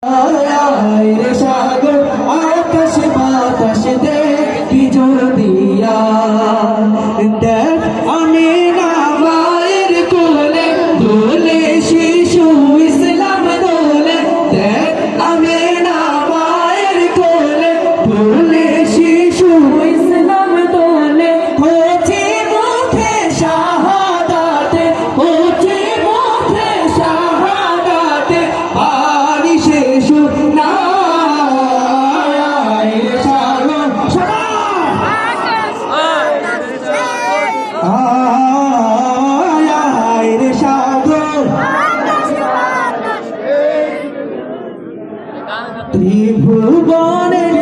রে সাগর আকাশ বাতাস দেখি যদিয়া দেখ আমি না মায়ের কোলে দোলে শিশু ইসলাম দোলে দেখ আমি না মায়ের কোলে দোলে শিশু ইসলাম দোলে হচ্ছে মুখে শাহাদাতে হচ্ছে মুখে শাহাদাতে বাড়ি শেষ না ত্রিভুবনের